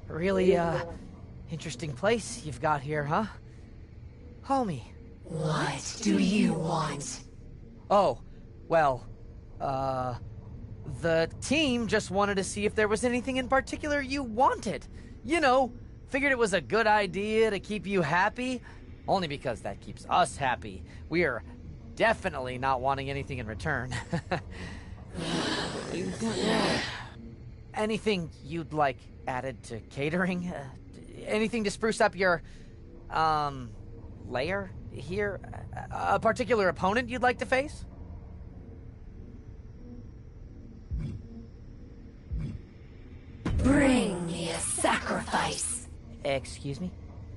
Really, interesting place you've got here, huh? Homie. What do you want? Oh, well, the team just wanted to see if there was anything in particular you wanted. You know, figured it was a good idea to keep you happy, only because that keeps us happy. We are definitely not wanting anything in return. Anything you'd like added to catering? Anything to spruce up your, lair here? A particular opponent you'd like to face? Bring me a sacrifice. Excuse me?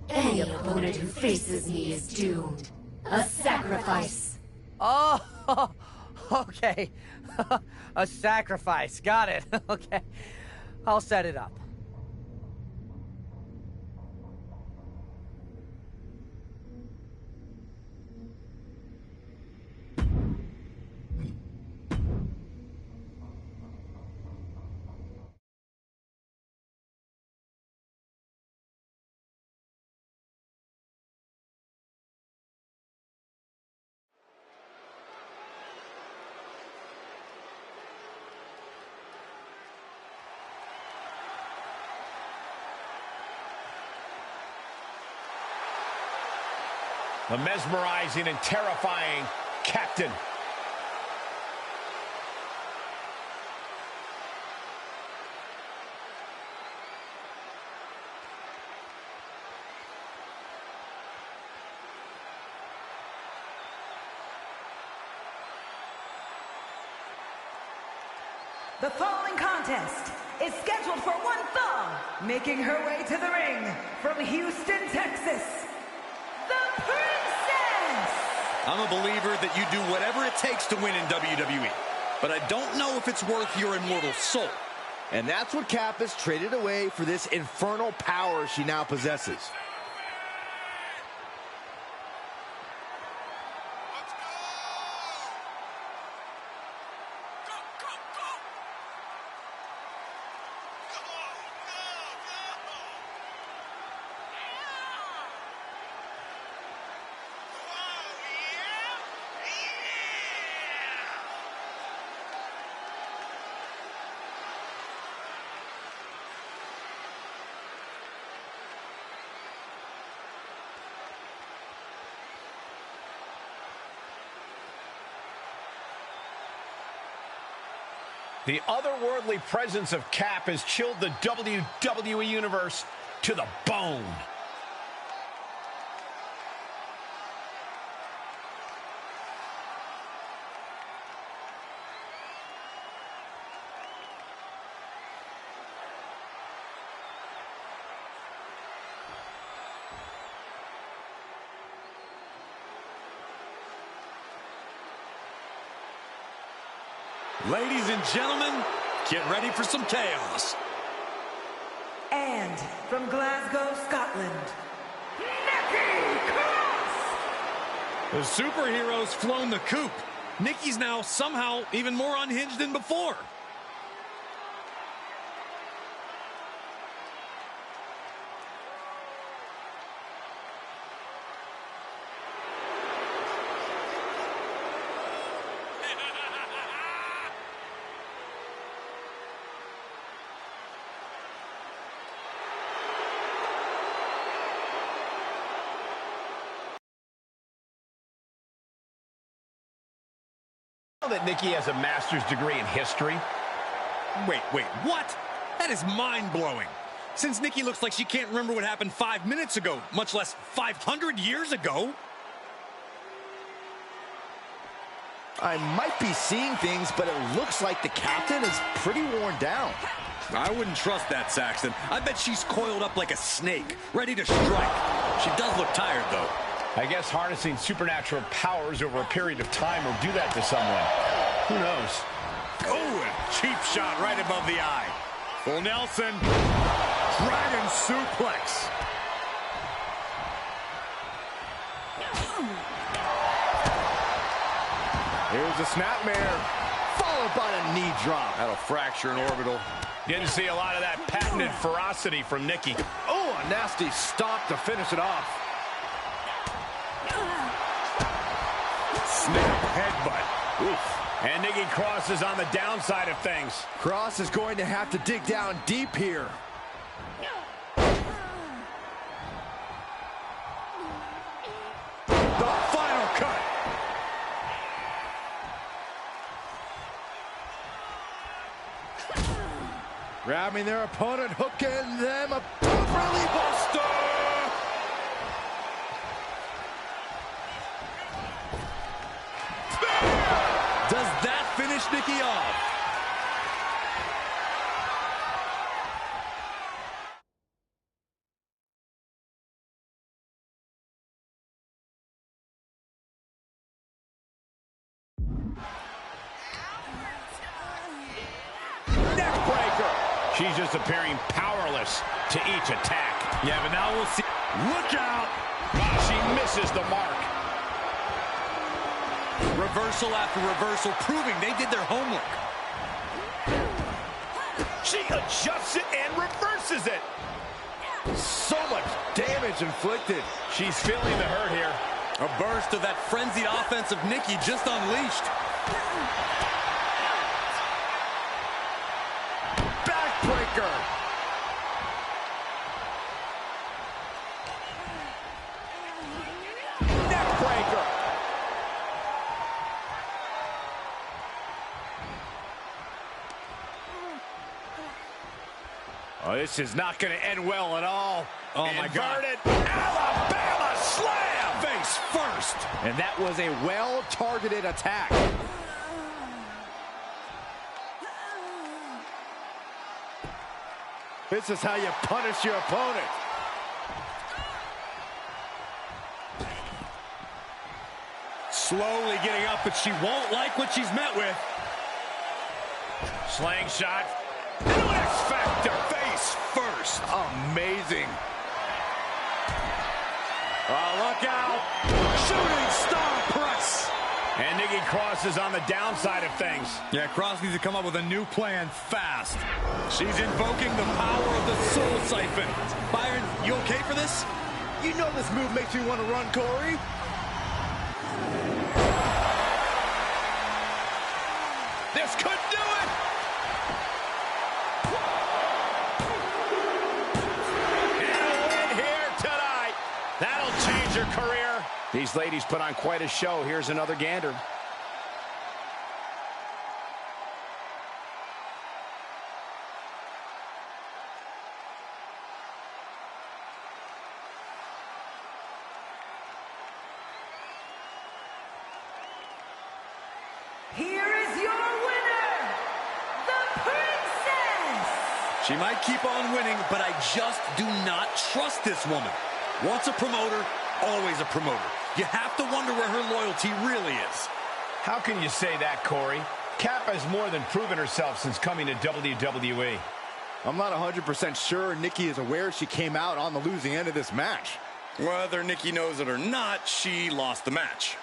Any opponent who faces me is doomed. A sacrifice. Oh, okay. A sacrifice. Got it. Okay. I'll set it up. A mesmerizing and terrifying captain. The following contest is scheduled for one fall, making her way to the ring from Houston, Texas, the Princess! I'm a believer that you do whatever it takes to win in WWE, but I don't know if it's worth your immortal soul. And that's what Cap has traded away for this infernal power she now possesses. The otherworldly presence of Cap has chilled the WWE Universe to the bone. Ladies and gentlemen, get ready for some chaos. And from Glasgow, Scotland, Nikki Cross! The superhero's flown the coop. Nikki's now somehow even more unhinged than before. That Nikki has a master's degree in history. Wait, what? That is mind-blowing. Since Nikki looks like she can't remember what happened 5 minutes ago, much less 500 years ago. I might be seeing things, but it looks like the captain is pretty worn down. I wouldn't trust that, Saxton. I bet she's coiled up like a snake, ready to strike. She does look tired, though. I guess harnessing supernatural powers over a period of time will do that to someone. Who knows? Oh, a cheap shot right above the eye. Full Nelson. Dragon suplex. Here's a snapmare, followed by a knee drop. That'll fracture an orbital. Didn't see a lot of that patented ferocity from Nikki. Oh, a nasty stop to finish it off. Snap headbutt. Oof. And Nikki Cross is on the downside of things. Cross is going to have to dig down deep here. The final cut. Grabbing their opponent, hooking them, a belly buster! Does that finish Nikki off? Neckbreaker. She's just appearing powerless to each attack. Yeah, but now we'll see. Look out! She misses the mark. Reversal after reversal, proving they did their homework. She adjusts it and reverses it. So much damage inflicted. She's feeling the hurt here. A burst of that frenzied offense of Nikki just unleashed. Backbreaker. Neckbreaker. Oh, this is not going to end well at all. Oh, my God. Inverted Alabama slam. Face first. And that was a well-targeted attack. This is how you punish your opponent. Slowly getting up, but she won't like what she's met with. Slingshot. X Factor. Face first. Amazing. Oh, look out. Shooting star press. And Nikki Cross is on the downside of things. Yeah, Cross needs to come up with a new plan fast. She's invoking the power of the soul siphon. Byron, you okay for this? You know this move makes me want to run, Corey. This could do it. And a win here tonight. That'll change her career. These ladies put on quite a show. Here's another gander. Here is your winner, the Princess! She might keep on winning, but I just do not trust this woman. Once a promoter, always a promoter. You have to wonder where her loyalty really is. How can you say that, Corey? Cap has more than proven herself since coming to WWE. I'm not 100% sure Nikki is aware she came out on the losing end of this match. Whether Nikki knows it or not, she lost the match.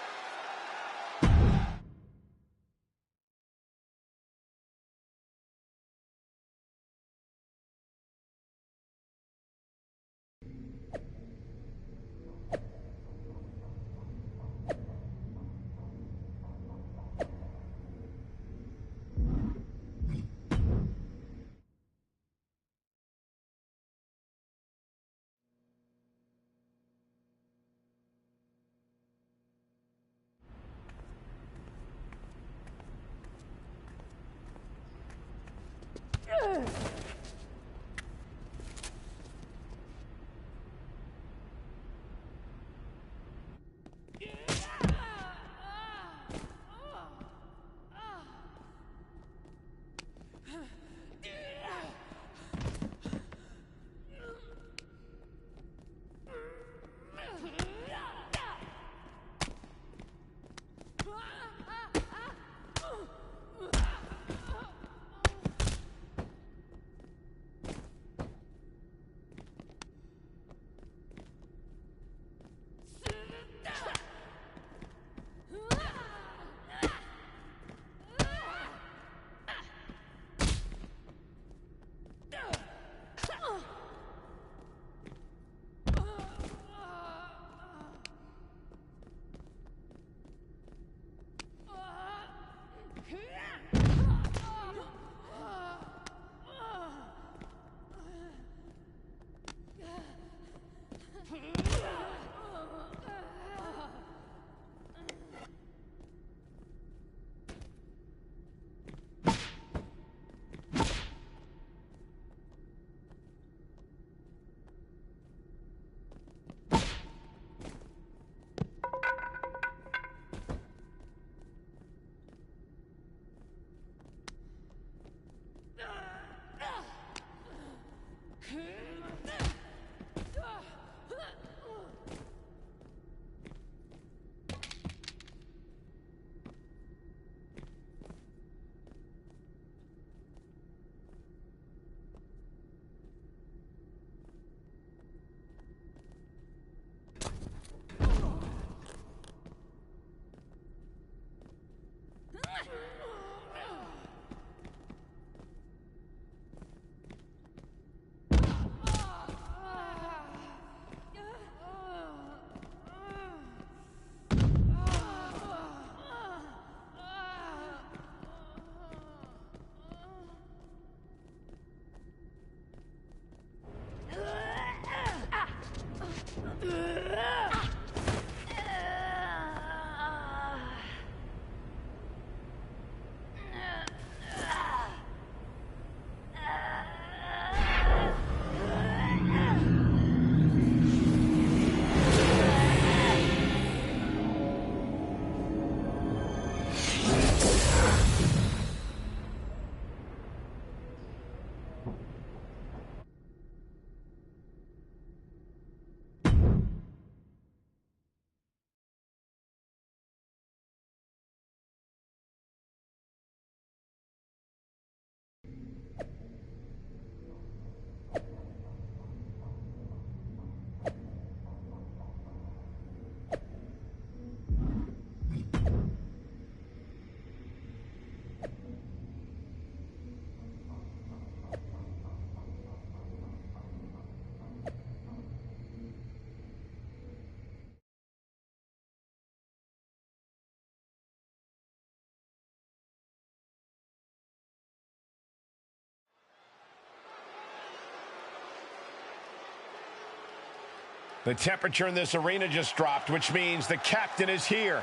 The temperature in this arena just dropped, which means the captain is here.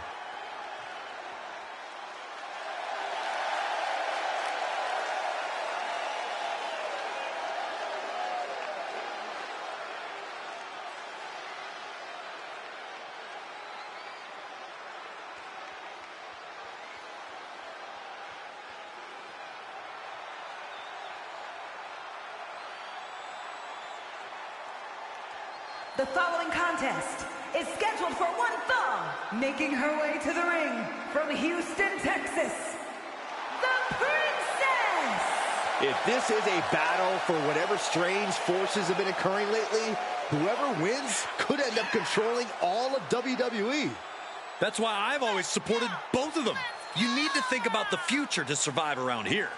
The following contest is scheduled for one fall, making her way to the ring from Houston, Texas, the Princess! If this is a battle for whatever strange forces have been occurring lately, whoever wins could end up controlling all of WWE. That's why I've always supported both of them. You need to think about the future to survive around here.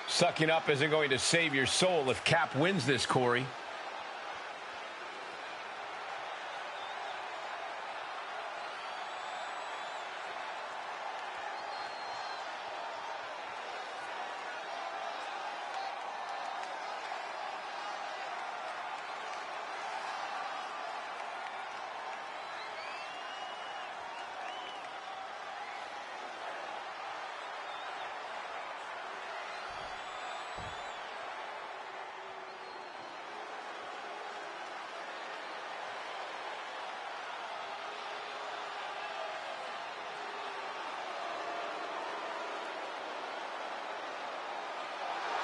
Sucking up isn't going to save your soul if Cap wins this, Corey.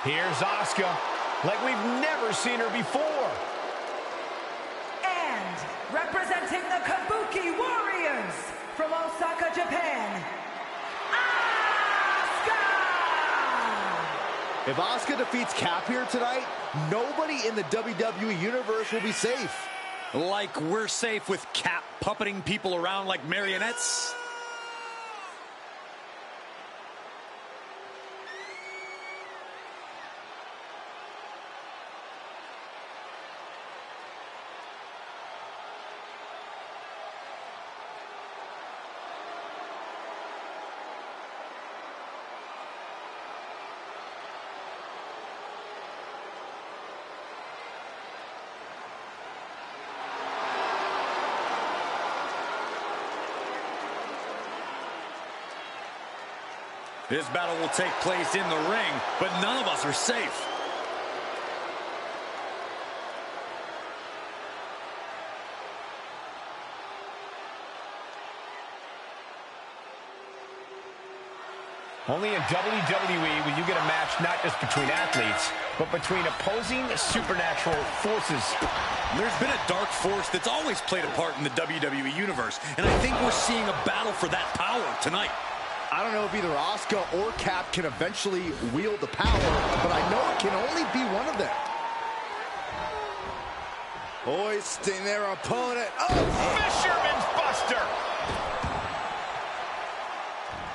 Here's Asuka, like we've never seen her before. And representing the Kabuki Warriors from Osaka, Japan, Asuka! If Asuka defeats Cap here tonight, nobody in the WWE Universe will be safe. Like we're safe with Cap puppeting people around like marionettes? This battle will take place in the ring, but none of us are safe. Only in WWE will you get a match not just between athletes, but between opposing supernatural forces. There's been a dark force that's always played a part in the WWE Universe, and I think we're seeing a battle for that power tonight. I don't know if either Asuka or Cap can eventually wield the power, but I know it can only be one of them. Hoisting their opponent. Oh! Fisherman's Buster!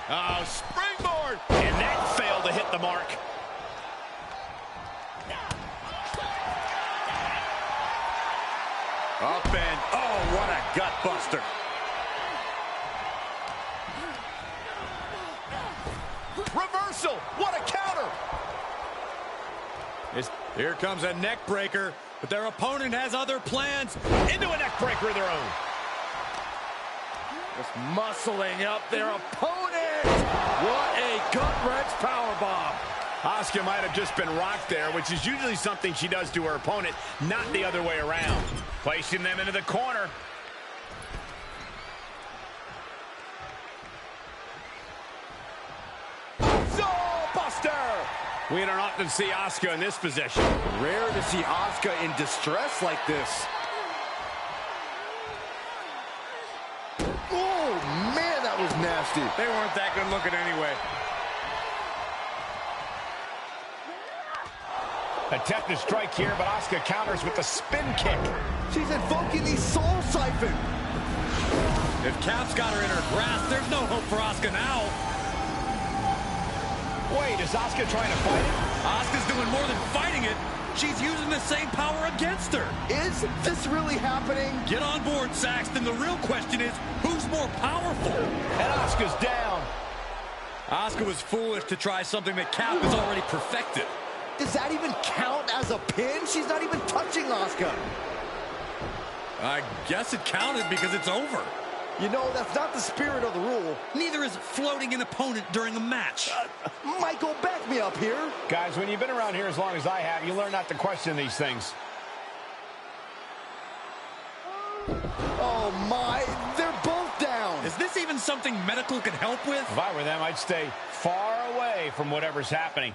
Oh, springboard! And that failed to hit the mark. Up and, oh, what a gut buster. Reversal! What a counter! Here comes a neck breaker, but their opponent has other plans. Into a neck breaker of their own. Just muscling up their opponent. What a gut-wrench powerbomb. Asuka might have just been rocked there, which is usually something she does to her opponent, not the other way around. Placing them into the corner. We don't often see Asuka in this position. Rare to see Asuka in distress like this. Oh, man, that was nasty. They weren't that good looking anyway. Attempt to strike here, but Asuka counters with the spin kick. She's invoking the soul siphon. If Cap's got her in her grasp, there's no hope for Asuka now. Wait, is Asuka trying to fight it? Asuka's doing more than fighting it. She's using the same power against her. Is this really happening? Get on board, Saxton. The real question is, who's more powerful? And Asuka's down. Asuka was foolish to try something that Cap has already perfected. Does that even count as a pin? She's not even touching Asuka. I guess it counted because it's over. You know, that's not the spirit of the rule. Neither is floating an opponent during a match. Michael, back me up here. Guys, when you've been around here as long as I have, you learn not to question these things. Oh my, they're both down. Is this even something medical can help with? If I were them, I'd stay far away from whatever's happening.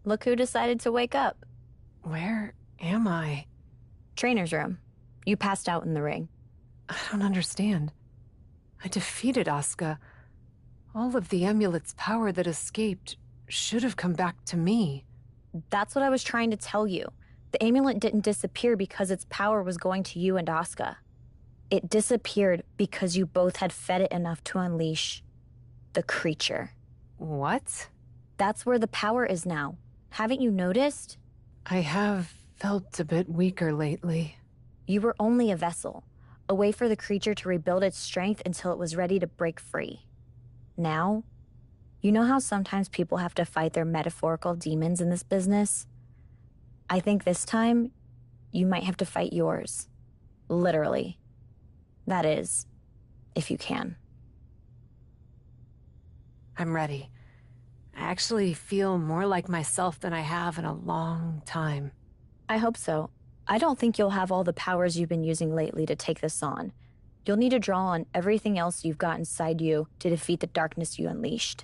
Look who decided to wake up. Where am I? Trainer's room. You passed out in the ring. I don't understand. I defeated Asuka. All of the amulet's power that escaped should have come back to me. That's what I was trying to tell you. The amulet didn't disappear because its power was going to you and Asuka. It disappeared because you both had fed it enough to unleash the creature. What? That's where the power is now. Haven't you noticed? I have felt a bit weaker lately. You were only a vessel, a way for the creature to rebuild its strength until it was ready to break free. Now, you know how sometimes people have to fight their metaphorical demons in this business? I think this time, you might have to fight yours. Literally. That is, if you can. I'm ready. I actually feel more like myself than I have in a long time. I hope so. I don't think you'll have all the powers you've been using lately to take this on. You'll need to draw on everything else you've got inside you to defeat the darkness you unleashed.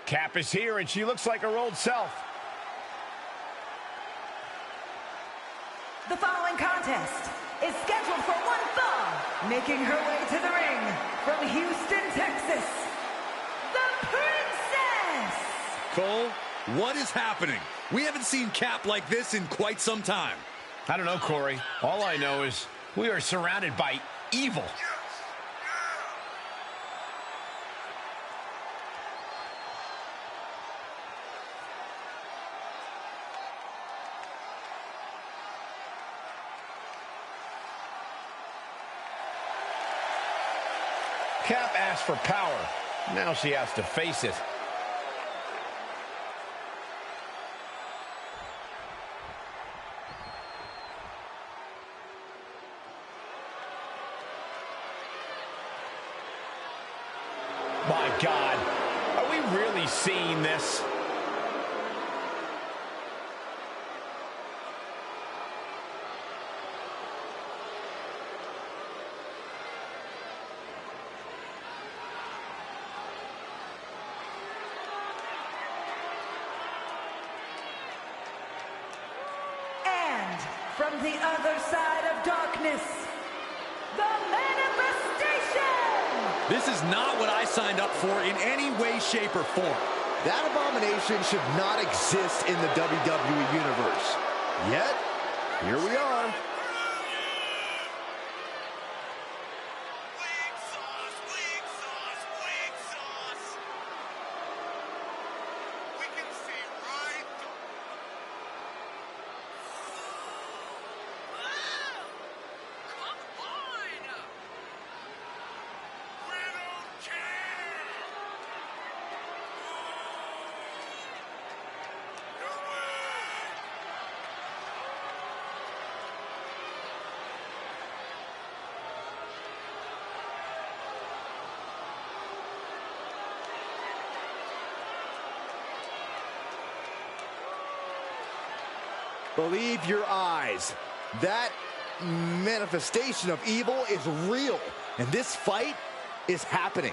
Cap is here, and she looks like her old self. The following contest is scheduled for one fall, making her way to the ring from Houston, Texas, the Princess! Cole, what is happening? We haven't seen Cap like this in quite some time. I don't know, Corey. All I know is we are surrounded by evil. Cap asked for power. Now she has to face it. My God, are we really seeing this? From the other side of darkness, the manifestation! This is not what I signed up for in any way, shape, or form. That abomination should not exist in the WWE Universe. Yet, here we are. Believe your eyes. That manifestation of evil is real, and this fight is happening.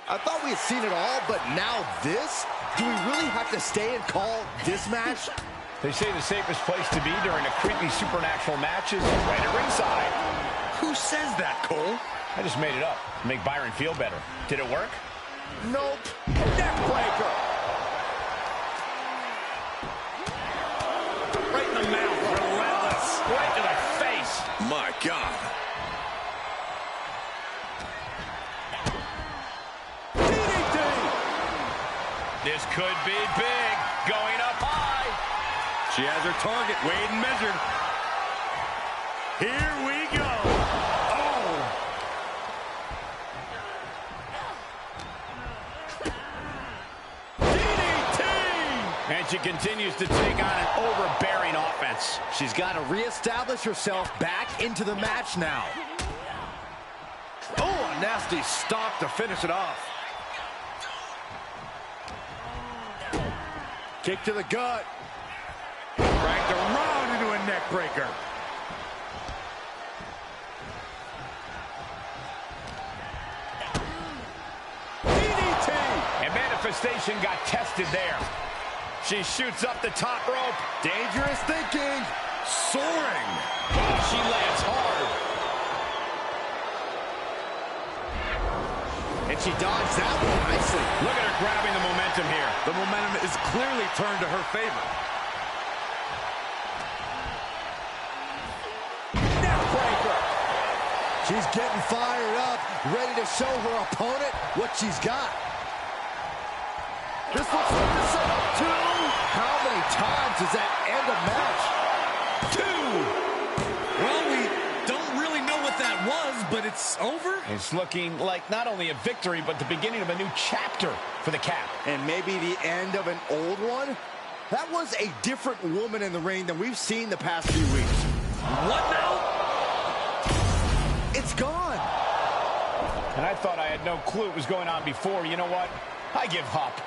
I thought we had seen it all, but now this? Do we really have to stay and call this match? They say the safest place to be during a creepy supernatural match is right at ringside. Who says that, Cole? I just made it up to make Byron feel better. Did it work? Nope. Neckbreaker. Right in the mouth, relentless. Right to the face. My God. This could be big. Going up high. She has her target weighed and measured. Here we go. Oh. DDT! And she continues to take on an overbearing offense. She's got to reestablish herself back into the match now. Oh, a nasty stop to finish it off. Kick to the gut. Dragged around into a neck breaker. DDT! And manifestation got tested there. She shoots up the top rope. Dangerous thinking. Soaring. Oh, she lands hard. And she dodged that one nicely. Look at her grabbing the momentum here. The momentum is clearly turned to her favor. Neckbreaker. She's getting fired up, ready to show her opponent what she's got. This looks like the setup. 2. How many times does that end a match? 2. Well, we don't really know what that was, but it's over. It's looking like not only a victory, but the beginning of a new chapter for the Cap. And maybe the end of an old one? That was a different woman in the ring than we've seen the past few weeks. What now? It's gone. And I thought I had no clue what was going on before. You know what? I give up.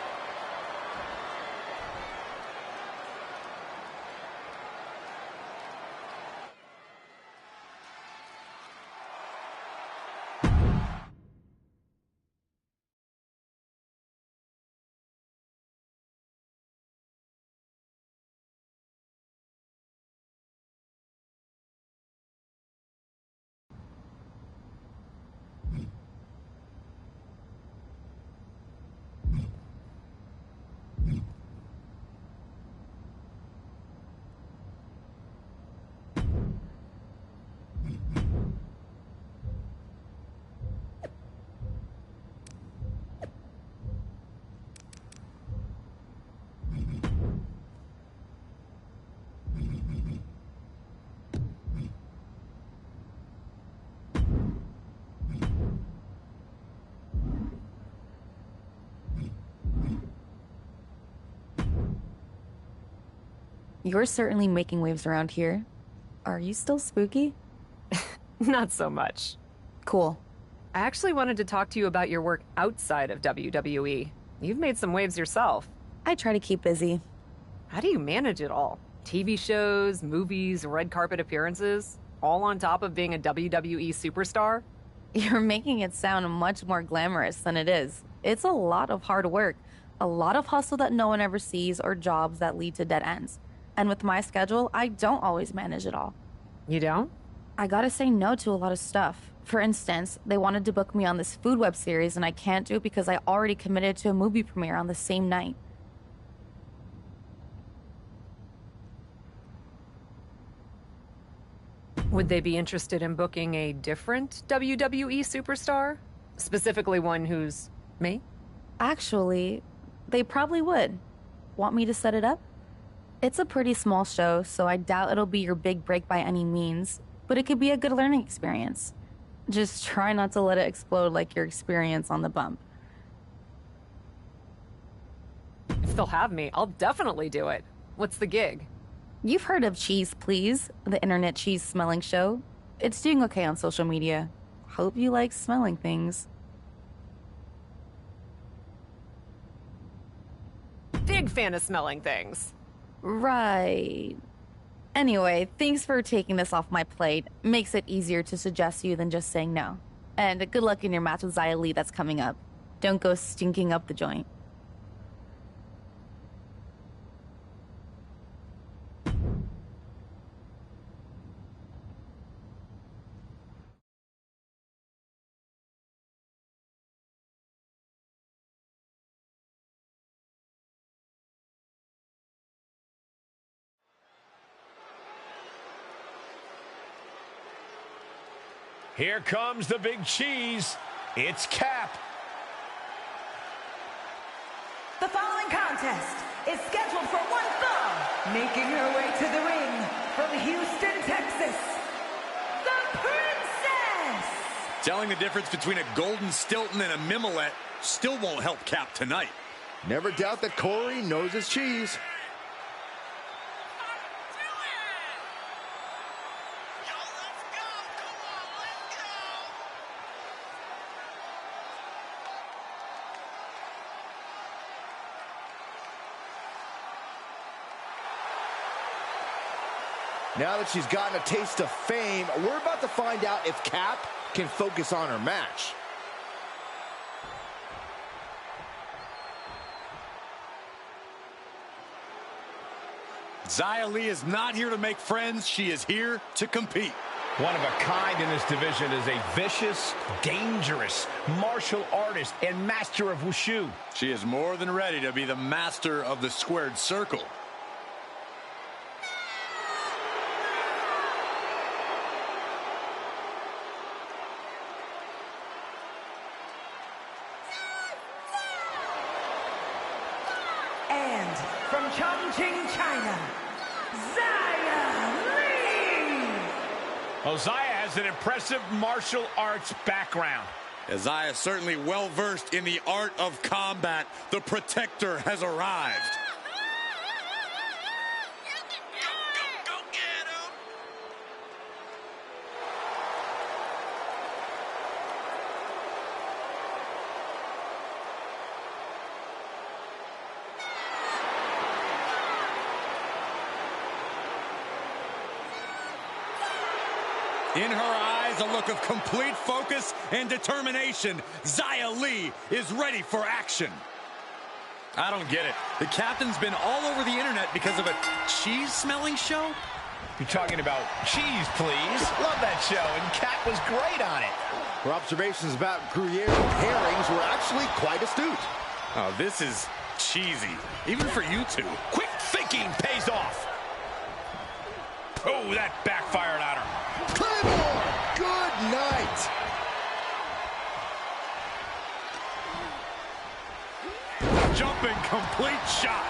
You're certainly making waves around here. Are you still spooky? Not so much. Cool. I actually wanted to talk to you about your work outside of WWE. You've made some waves yourself. I try to keep busy. How do you manage it all? TV shows, movies, red carpet appearances, all on top of being a WWE superstar? You're making it sound much more glamorous than it is. It's a lot of hard work, a lot of hustle that no one ever sees, or jobs that lead to dead ends. And with my schedule, I don't always manage it all. You don't? I gotta say no to a lot of stuff. For instance, they wanted to book me on this food web series, and I can't do it because I already committed to a movie premiere on the same night. Would they be interested in booking a different WWE superstar? Specifically one who's me? Actually, they probably would. Want me to set it up? It's a pretty small show, so I doubt it'll be your big break by any means, but it could be a good learning experience. Just try not to let it explode like your experience on the bump. If they'll have me, I'll definitely do it. What's the gig? You've heard of Cheese Please, the internet cheese smelling show. It's doing okay on social media. Hope you like smelling things. Big fan of smelling things. Right. Anyway, thanks for taking this off my plate. Makes it easier to suggest you than just saying no. And good luck in your match with Xia Li that's coming up. Don't go stinking up the joint. Here comes the big cheese. It's Cap. The following contest is scheduled for one fall. Making her way to the ring from Houston, Texas, the Princess. Telling the difference between a Golden Stilton and a Mimolette still won't help Cap tonight. Never doubt that Corey knows his cheese. Now that she's gotten a taste of fame, we're about to find out if Cap can focus on her match. Xia Li is not here to make friends. She is here to compete. One of a kind in this division is a vicious, dangerous martial artist and master of wushu. She is more than ready to be the master of the squared circle. And from Chongqing, China, Xia Li. Xia has an impressive martial arts background. Xia is certainly well versed in the art of combat. The Protector has arrived. In her eyes, a look of complete focus and determination. Xia Li is ready for action. I don't get it. The captain's been all over the internet because of a cheese-smelling show? You're talking about cheese, please. Love that show, and Cap was great on it. Her observations about Gruyere pairings were actually quite astute. Oh, this is cheesy, even for you two. Quick thinking pays off. Oh, that backfired on her. Claymore! Good night! Jumping complete shot.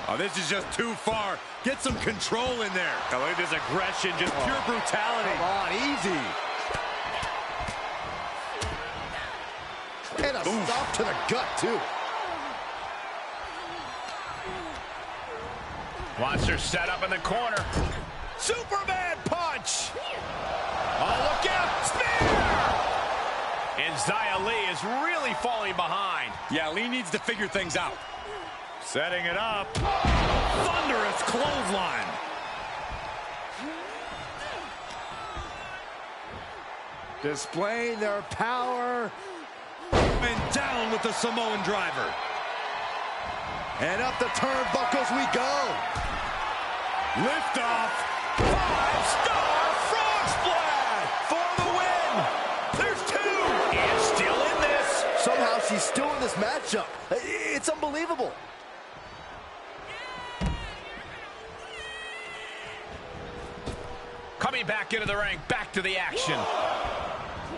Oh, this is just too far. Get some control in there. Oh, look at this aggression, just pure brutality. Come on, easy. And a stop to the gut, too. Wants her set up in the corner. Superman punch! Oh, look out! Spear! And Xia Li is really falling behind. Yeah, Li needs to figure things out. Setting it up. Thunderous clothesline. Displaying their power. And down with the Samoan driver. And up the turnbuckles we go. Lift off. 5-star frog splash for the win. There's two. And still in this. Somehow she's still in this matchup. It's unbelievable. Coming back into the ring, back to the action.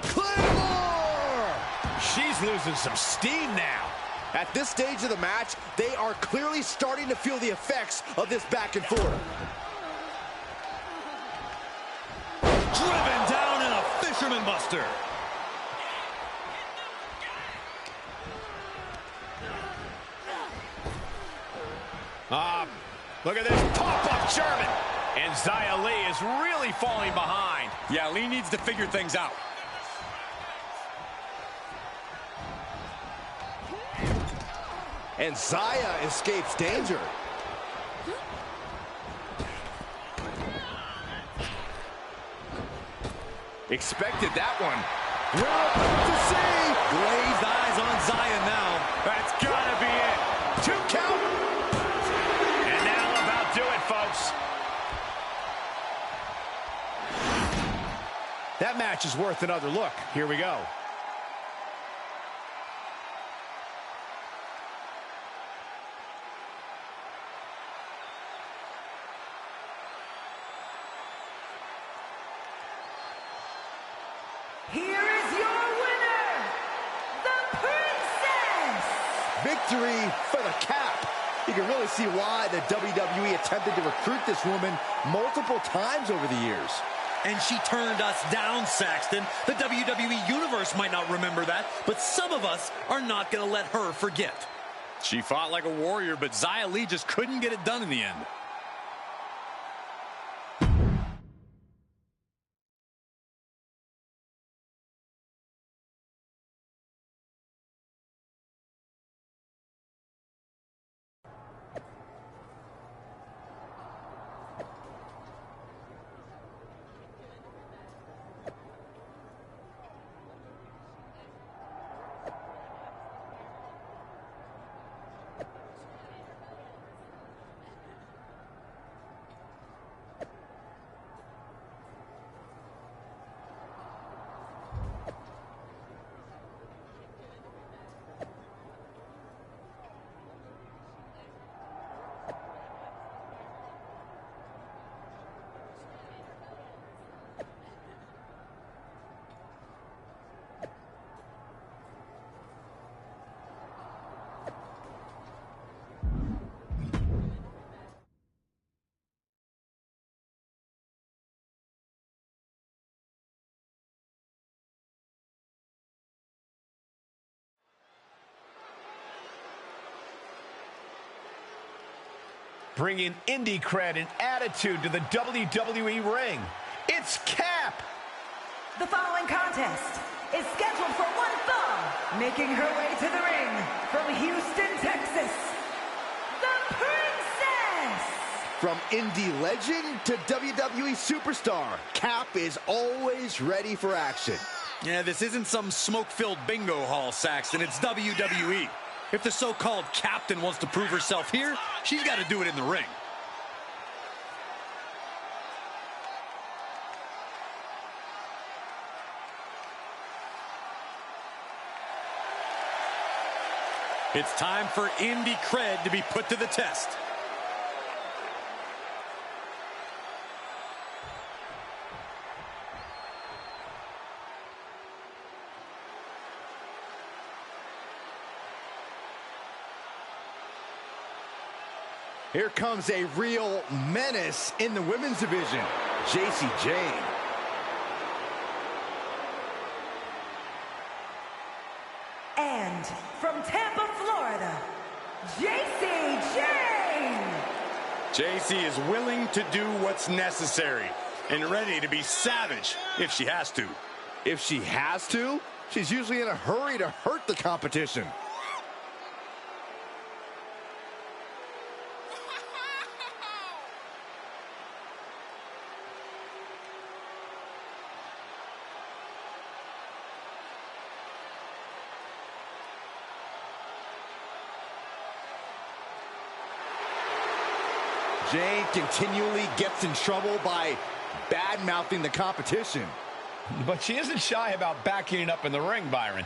Claymore! She's losing some steam now. At this stage of the match, they are clearly starting to feel the effects of this back and forth. Driven down in a fisherman buster. Look at this pop-up German. And And Xia Li is really falling behind. Yeah, Li needs to figure things out. And Xia escapes danger. Expected that one. We're about to see. Glazed eyes on Xia now. That's gotta be it. 2 count. And that'll about do it, folks. That match is worth another look. Here we go. Here is your winner, the Princess! Victory for the Cap. You can really see why the WWE attempted to recruit this woman multiple times over the years. And she turned us down, Saxton. The WWE Universe might not remember that, but some of us are not going to let her forget. She fought like a warrior, but Xia Li just couldn't get it done in the end. Bringing indie cred and attitude to the WWE ring. It's Cap. The following contest is scheduled for one fall. Making her way to the ring from Houston, Texas, the Princess. From indie legend to WWE superstar, Cap is always ready for action. Yeah, this isn't some smoke-filled bingo hall, Saxton. It's WWE. If the so-called captain wants to prove herself here, she's got to do it in the ring. It's time for indie cred to be put to the test. Here comes a real menace in the women's division, Jacy Jayne. And from Tampa, Florida, Jacy Jayne. Jacy is willing to do what's necessary and ready to be savage if she has to. If she has to, she's usually in a hurry to hurt the competition. Jayne continually gets in trouble by bad-mouthing the competition. But she isn't shy about backing it up in the ring, Byron.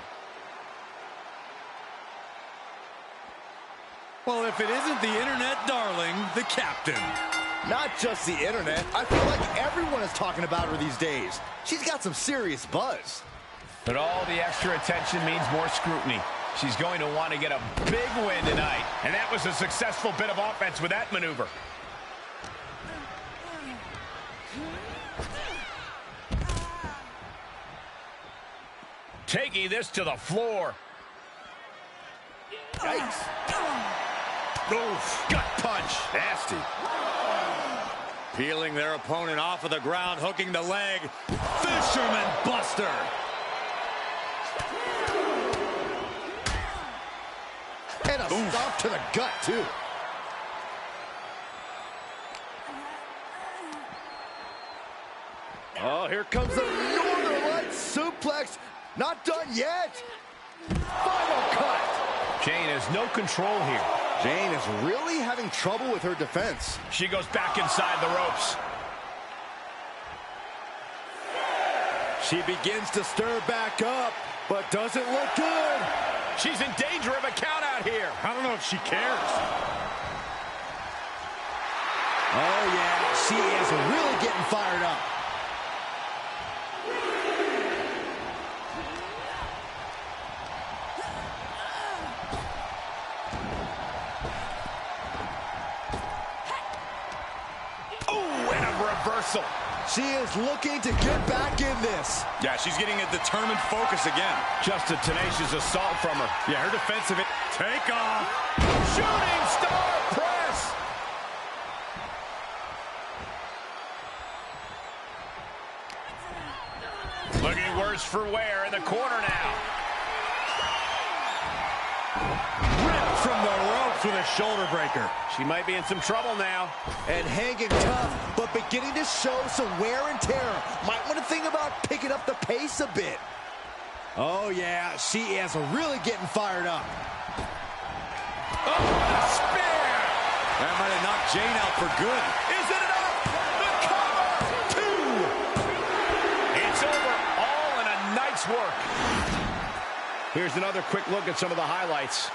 Well, if it isn't the internet darling, the captain. Not just the internet. I feel like everyone is talking about her these days. She's got some serious buzz. But all the extra attention means more scrutiny. She's going to want to get a big win tonight. And that was a successful bit of offense with that maneuver. Taking this to the floor. Yikes. Oof, gut punch. Nasty. Peeling their opponent off of the ground, hooking the leg. Fisherman Buster. And a stomp to the gut, too. Oh, here comes the Northern Lights suplex. Not done yet. Final cut. Jane has no control here. Jane is really having trouble with her defense. She goes back inside the ropes. She begins to stir back up, but doesn't look good. She's in danger of a count out here. I don't know if she cares. Oh, yeah, she is really getting fired up. Reversal. She is looking to get back in this. Yeah, she's getting a determined focus again. Just a tenacious assault from her. Yeah, her defensive take off. Shooting star press. Looking worse for wear in the corner now. Ripped from the ropes with a shoulder breaker. She might be in some trouble now. And hanging tough, but beginning to show some wear and tear. Might want to think about picking up the pace a bit. Oh, yeah, she is really getting fired up. Oh, what a spear! That might have knocked Jane out for good. Is it enough? The cover! 2! It's over, all in a night's work. Here's another quick look at some of the highlights.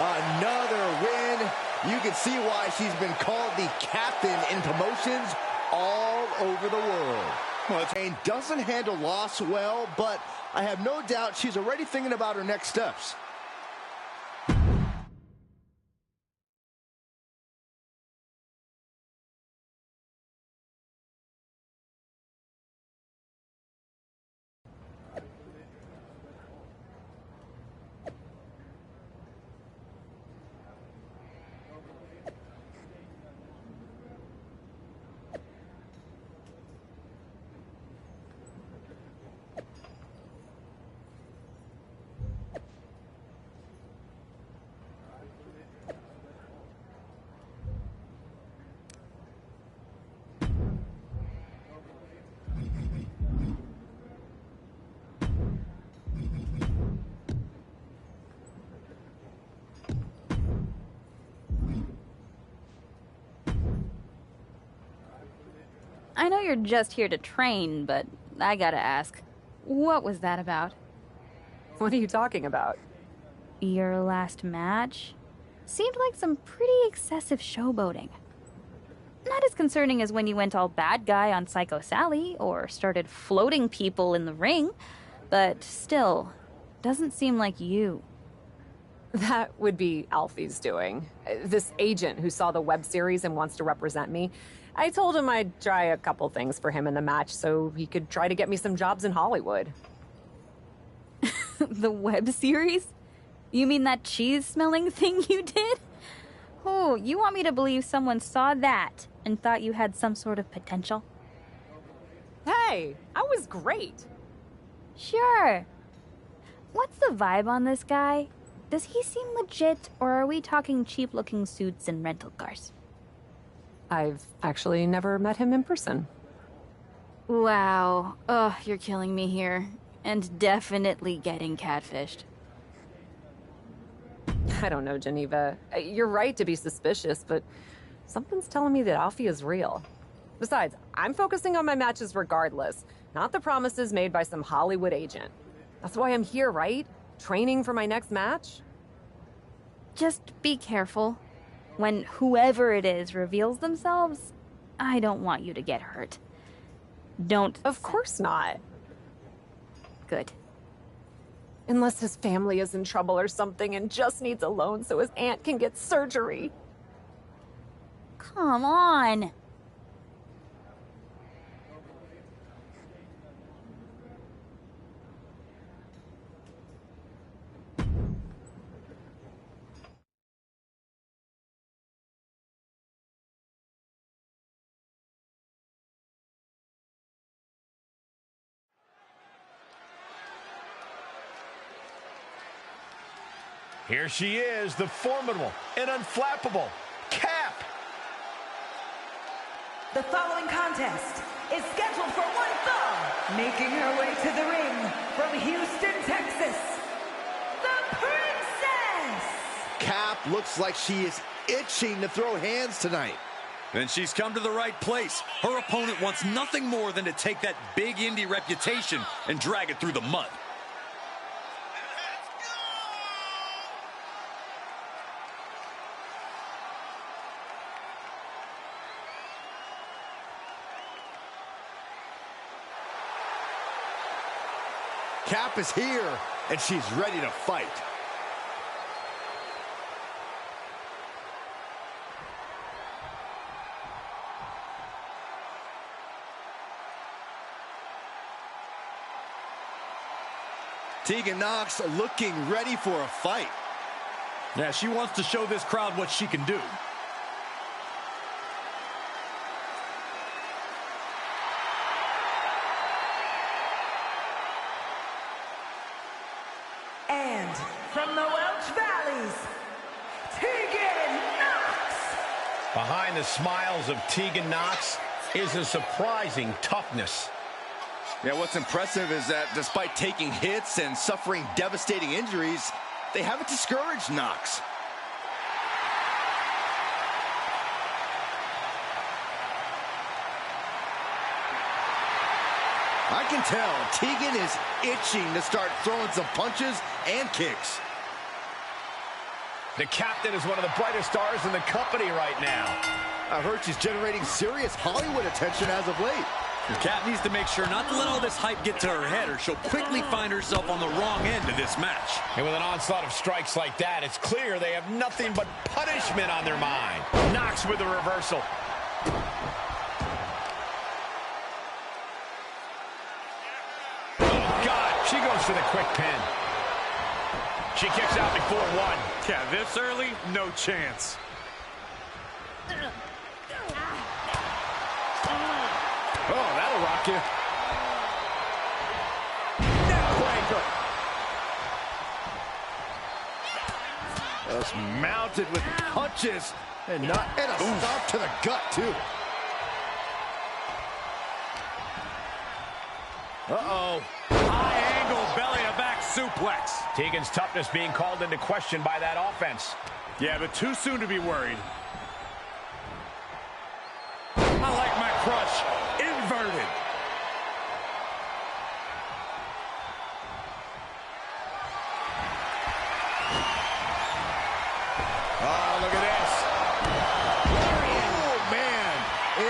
Another win. You can see why she's been called the captain in promotions all over the world. Well, Jane doesn't handle loss well, but I have no doubt she's already thinking about her next steps. I know you're just here to train, but I gotta ask, what was that about? What are you talking about? Your last match? Seemed like some pretty excessive showboating. Not as concerning as when you went all bad guy on Psycho Sally, or started floating people in the ring, but still, doesn't seem like you. That would be Alfie's doing. This agent who saw the web series and wants to represent me. I told him I'd try a couple things for him in the match so he could try to get me some jobs in Hollywood. The web series? You mean that cheese-smelling thing you did? Oh, you want me to believe someone saw that and thought you had some sort of potential? Hey, I was great. Sure. What's the vibe on this guy? Does he seem legit, or are we talking cheap-looking suits and rental cars? I've actually never met him in person. Wow. Ugh, you're killing me here. And definitely getting catfished. I don't know, Geneva. You're right to be suspicious, but something's telling me that Alfie is real. Besides, I'm focusing on my matches regardless, not the promises made by some Hollywood agent. That's why I'm here, right? Training for my next match? Just be careful. When whoever it is reveals themselves, I don't want you to get hurt. Don't. Of course not. Good. Unless his family is in trouble or something and just needs a loan so his aunt can get surgery. Come on. Here she is, the formidable and unflappable Cap. The following contest is scheduled for one fall. Making her way to the ring from Houston, Texas, the Princess. Cap looks like she is itching to throw hands tonight. Then she's come to the right place. Her opponent wants nothing more than to take that big indie reputation and drag it through the mud. Cap is here, and she's ready to fight. Tegan Nox looking ready for a fight. Yeah, she wants to show this crowd what she can do. And from the Welch Valleys, Tegan Nox. Behind the smiles of Tegan Nox is a surprising toughness. Yeah, what's impressive is that despite taking hits and suffering devastating injuries, they haven't discouraged Nox. I can tell Tegan is itching to start throwing some punches and kicks. The captain is one of the brightest stars in the company right now. I heard she's generating serious Hollywood attention as of late. Kat needs to make sure not to let all this hype get to her head, or she'll quickly find herself on the wrong end of this match. And with an onslaught of strikes like that, it's clear they have nothing but punishment on their mind. Nox with a reversal. Oh, God, she goes for the quick pin. She kicks out before one. Yeah, this early, no chance. Oh, that'll rock you. Neckbreaker. Just mounted with punches and a stomp to the gut, too. Uh-oh. High angle belly-to-back suplex. Tegan's toughness being called into question by that offense. Yeah, but too soon to be worried. I like my crush inverted. Oh, look at this. Oh, man.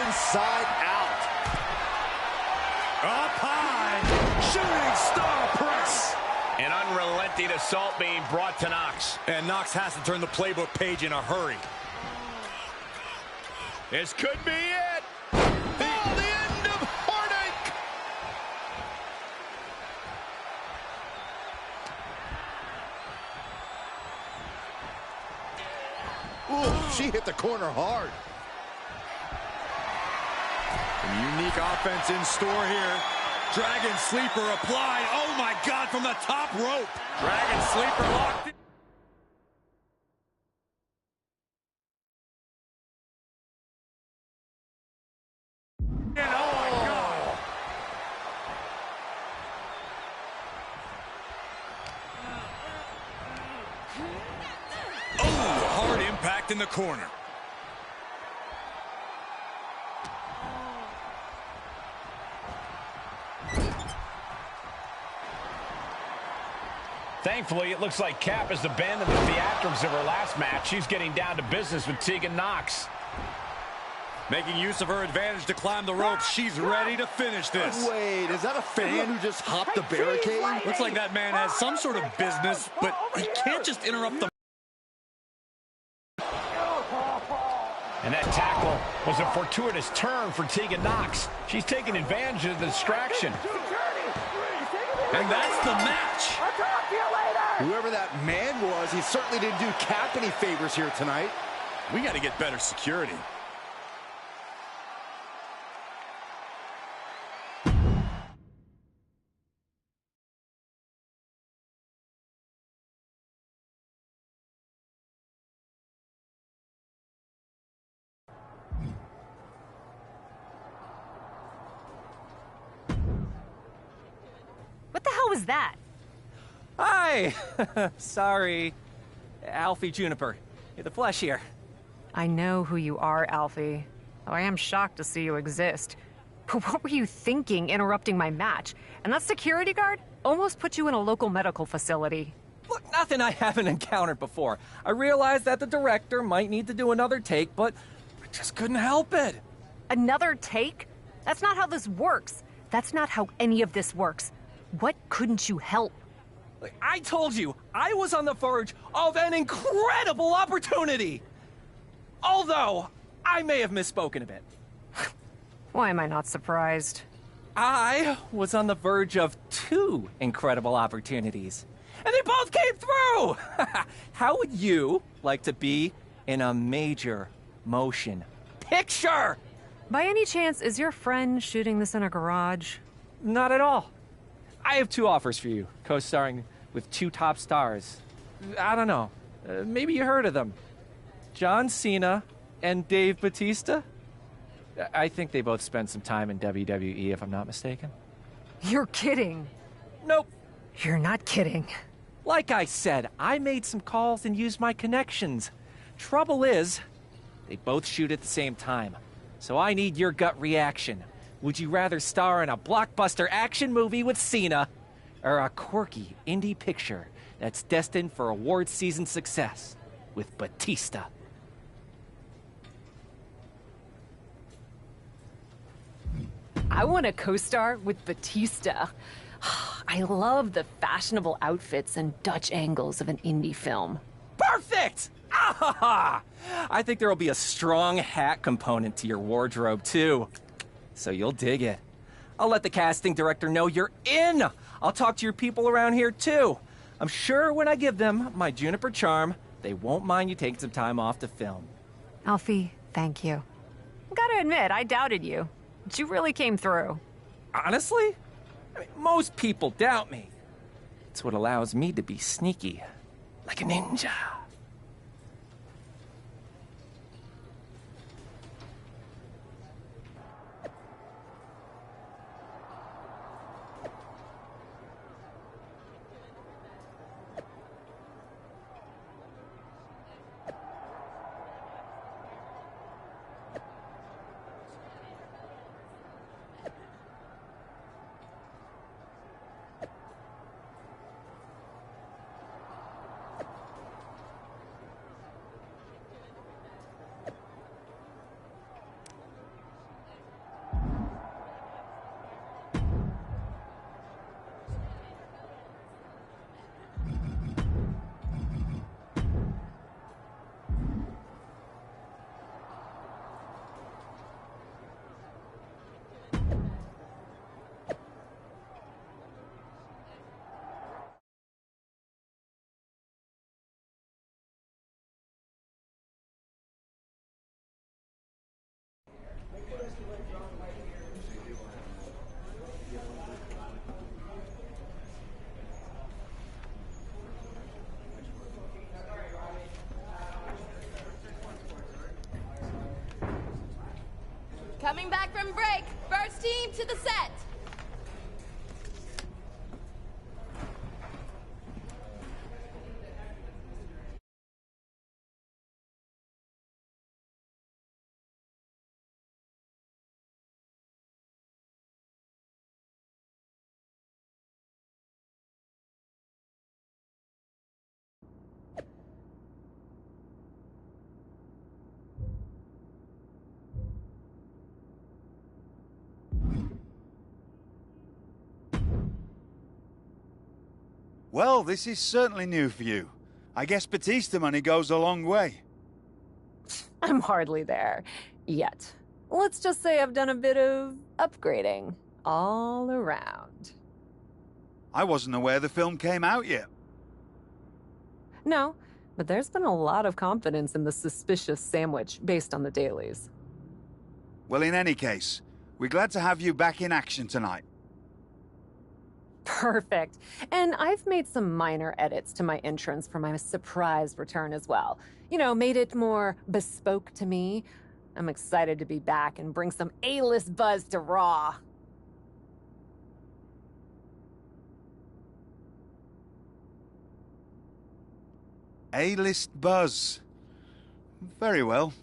Inside out. Up high. Shooting star press. An unrelenting assault being brought to Nox. And Nox has to turn the playbook page in a hurry. This could be it. The end of heartache. Ooh, she hit the corner hard. Unique offense in store here. Dragon Sleeper applied. Oh, my God, from the top rope. Dragon Sleeper locked in. Hard impact in the corner. Thankfully, it looks like Cap has abandoned the theatrics of her last match. She's getting down to business with Tegan Nox. Making use of her advantage to climb the ropes. She's ready to finish this. Wait, is that a fan who just hopped the barricade? Looks like that man has some sort of business, but he can't just interrupt the... And that tackle was a fortuitous turn for Tegan Nox. She's taking advantage of the distraction. And that's the match. Whoever that man was, he certainly didn't do Cap any favors here tonight. We got to get better security. What was that? Hi! Sorry. Alfie Juniper. The flesh here. I know who you are, Alfie. Though I am shocked to see you exist. But what were you thinking interrupting my match? And that security guard almost put you in a local medical facility. Look, nothing I haven't encountered before. I realized that the director might need to do another take, but I just couldn't help it. Another take? That's not how this works. That's not how any of this works. What couldn't you help? I told you, I was on the verge of an incredible opportunity! Although, I may have misspoken a bit. Why am I not surprised? I was on the verge of 2 incredible opportunities. And they both came through! How would you like to be in a major motion picture? By any chance, is your friend shooting this in a garage? Not at all. I have 2 offers for you, co-starring with 2 top stars. I don't know. Maybe you heard of them. John Cena and Dave Bautista? I think they both spent some time in WWE, if I'm not mistaken. You're kidding. Nope. You're not kidding. Like I said, I made some calls and used my connections. Trouble is, they both shoot at the same time. So I need your gut reaction. Would you rather star in a blockbuster action movie with Cena, or a quirky indie picture that's destined for award season success with Batista? I want to co-star with Batista. I love the fashionable outfits and Dutch angles of an indie film. Perfect! Ah! I think there'll be a strong hat component to your wardrobe, too. So you'll dig it. I'll let the casting director know you're in! I'll talk to your people around here, too. I'm sure when I give them my Juniper charm, they won't mind you taking some time off to film. Alfie, thank you. Gotta admit, I doubted you. But you really came through. Honestly? I mean, most people doubt me. It's what allows me to be sneaky, like a ninja. Coming back from break, first team to the set. Well, this is certainly new for you. I guess Batista money goes a long way. I'm hardly there. Yet. Let's just say I've done a bit of upgrading. All around. I wasn't aware the film came out yet. No, but there's been a lot of confidence in the suspicious sandwich based on the dailies. Well, in any case, we're glad to have you back in action tonight. Perfect. And I've made some minor edits to my entrance for my surprise return as well. You know, made it more bespoke to me. I'm excited to be back and bring some A-list buzz to Raw. A-list buzz. Very well.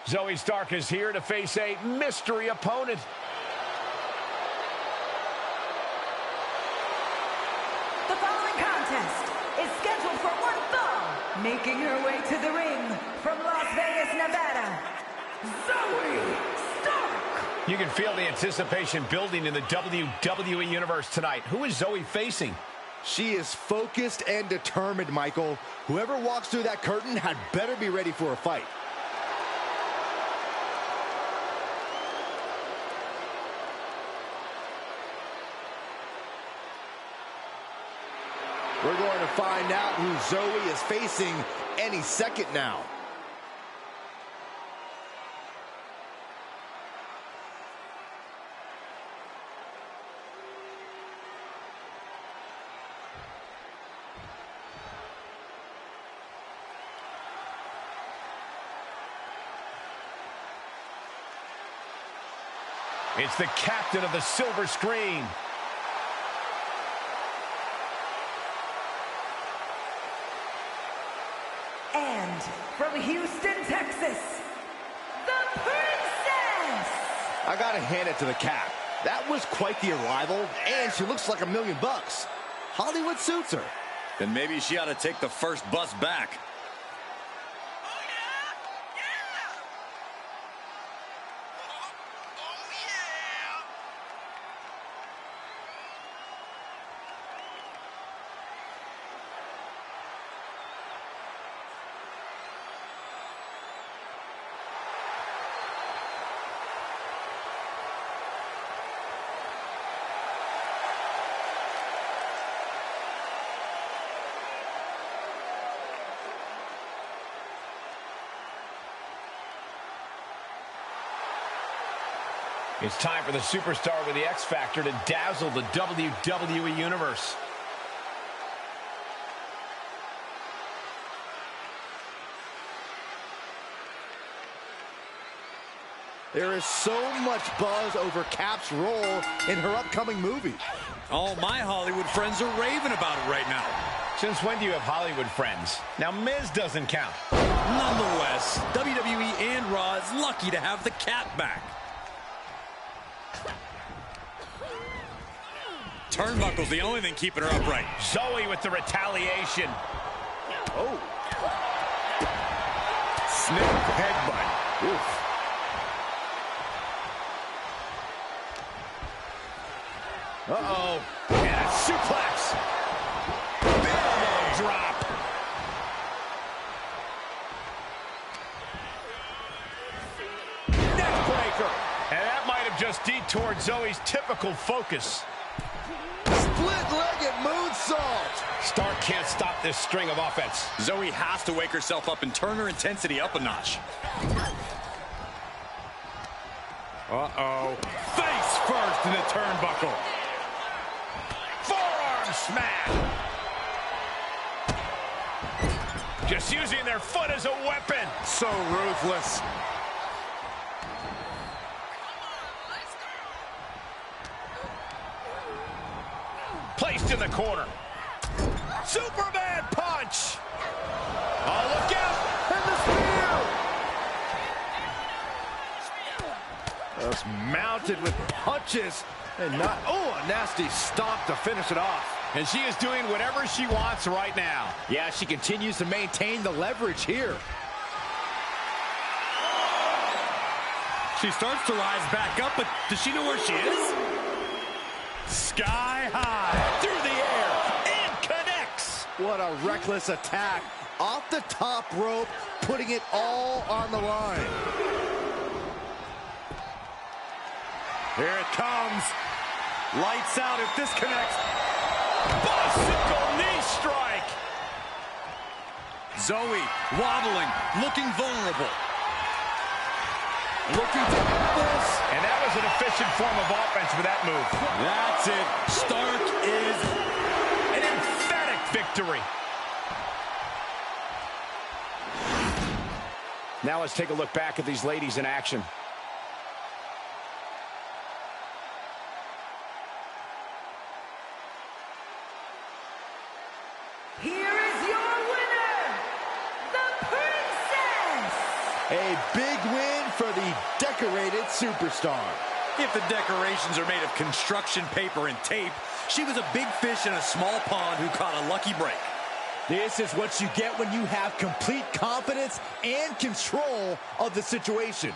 Zoe Stark is here to face a mystery opponent. The following contest is scheduled for one fall. Making her way to the ring from Las Vegas, Nevada, Zoe Stark. You can feel the anticipation building in the WWE Universe tonight. Who is Zoe facing? She is focused and determined, Michael. Whoever walks through that curtain had better be ready for a fight. We're going to find out who Zoe is facing any second now. It's the captain of the silver screen. And from Houston, Texas, the Princess! I gotta hand it to the Cap. That was quite the arrival, and she looks like $1 million. Hollywood suits her. Then maybe she ought to take the first bus back. It's time for the superstar with the X Factor to dazzle the WWE Universe. There is so much buzz over Cap's role in her upcoming movie. All my Hollywood friends are raving about it right now. Since when do you have Hollywood friends? Now, Miz doesn't count. Nonetheless, WWE and Raw is lucky to have the Cap back. Turnbuckle's the only thing keeping her upright. Zoe with the retaliation. Oh. Snap headbutt. Oof. Uh-oh. And a suplex. Big elbow drop. Neck breaker. And that might have just detoured Zoe's typical focus. Split-legged moonsault. Stark can't stop this string of offense. Zoe has to wake herself up and turn her intensity up a notch. Uh-oh. Face first in the turnbuckle. Forearm smash. Just using their foot as a weapon. So ruthless. Placed in the corner. Superman punch. Oh, look out. And the spear. Just mounted with punches. And not, oh, a nasty stomp to finish it off. And she is doing whatever she wants right now. Yeah, she continues to maintain the leverage here. She starts to rise back up, but does she know where she is? Sky high. Through the air. And connects. What a reckless attack. Off the top rope, putting it all on the line. Here it comes. Lights out if this connects. Bicycle knee strike. Zoe wobbling, looking vulnerable. Looking to end this. And that was an efficient form of offense for that move. That's it. Stark is an emphatic victory. Now let's take a look back at these ladies in action. Here is your winner, the Princess! A big win for the decorated superstar. If the decorations are made of construction paper and tape, she was a big fish in a small pond who caught a lucky break. This is what you get when you have complete confidence and control of the situation.